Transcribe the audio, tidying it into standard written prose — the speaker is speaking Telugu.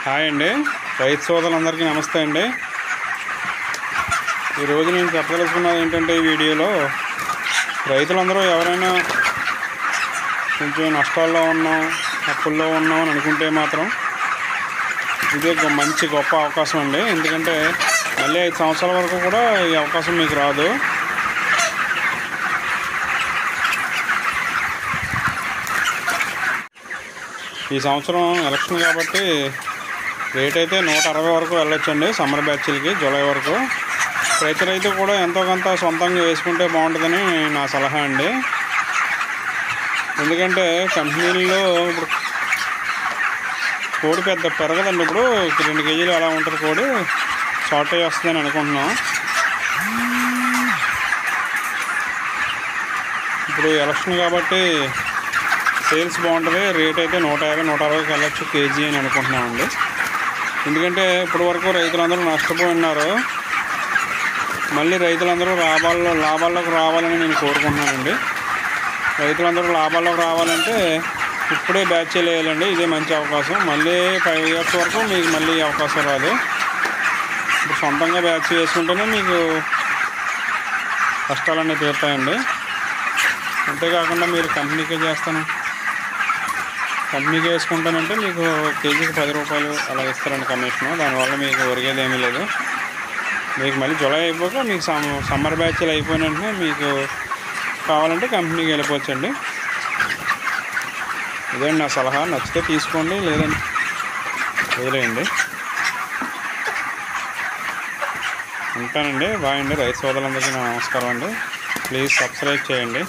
హాయ్ అండి, రైతు సోదరులందరికీ నమస్తే అండి. ఈరోజు నేను చెప్పదలుచుకున్నది ఏంటంటే, ఈ వీడియోలో రైతులందరూ ఎవరైనా కొంచెం నష్టాల్లో ఉన్నాం, అప్పుల్లో ఉన్నాం అని అనుకుంటే మాత్రం ఇదే మంచి గొప్ప అవకాశం అండి. ఎందుకంటే మళ్ళీ 5 సంవత్సరాల వరకు కూడా ఈ అవకాశం మీకు రాదు. ఈ సంవత్సరం ఎలక్షన్ కాబట్టి రేట్ అయితే 160 వరకు వెళ్ళొచ్చండి. సమ్మర్ బ్యాచ్లకి జూలై వరకు ప్రతి రైతు కూడా ఎంతో కొంత సొంతంగా వేసుకుంటే బాగుంటుందని నా సలహా అండి. ఎందుకంటే కంపెనీల్లో ఇప్పుడు కోడి పెద్ద పెరగదండి. ఇప్పుడు 2 కేజీలు అలా ఉంటుంది కోడి, షార్టేజ్ వస్తుందని అనుకుంటున్నాం. ఇప్పుడు ఎలక్షన్ కాబట్టి సేల్స్ బాగుంటుంది. రేట్ అయితే 150-160కి వెళ్ళొచ్చు కేజీ అని అనుకుంటున్నామండి. ఎందుకంటే ఇప్పటి వరకు రైతులందరూ నష్టపోయి ఉన్నారు. మళ్ళీ రైతులందరూ లాభాల్లోకి రావాలని నేను కోరుకుంటున్నానండి. రైతులందరూ లాభాల్లోకి రావాలంటే ఇప్పుడే బ్యాచ్ వేయాలండి. ఇదే మంచి అవకాశం. మళ్ళీ 5 ఇయర్స్ వరకు మీకు మళ్ళీ అవకాశం రాదు. ఇప్పుడు సొంతంగా బ్యాచ్ వేసుకుంటేనే మీకు కష్టాలన్నీ తీరుతాయండి. అంతేకాకుండా మీరు కంపెనీకే వేసుకుంటానంటే మీకు కేజీకి 10 రూపాయలు అలా ఇస్తారండి కమిషను. దానివల్ల మీకు ఒరిగేది ఏమీ లేదు. మీకు మళ్ళీ జూలై అయిపోక మీకు సమ్మర్ బ్యాచ్లు అయిపోయిన వెంటనే మీకు కావాలంటే కంపెనీకి వెళ్ళిపోవచ్చండి. ఇదేండి నా సలహా. నచ్చితే తీసుకోండి, లేదండి వదిలేయండి. ఉంటానండి. బాయ్ అండి. రైతు సోదరులందరికీ నా నమస్కారం అండి. ప్లీజ్ సబ్స్క్రైబ్ చేయండి.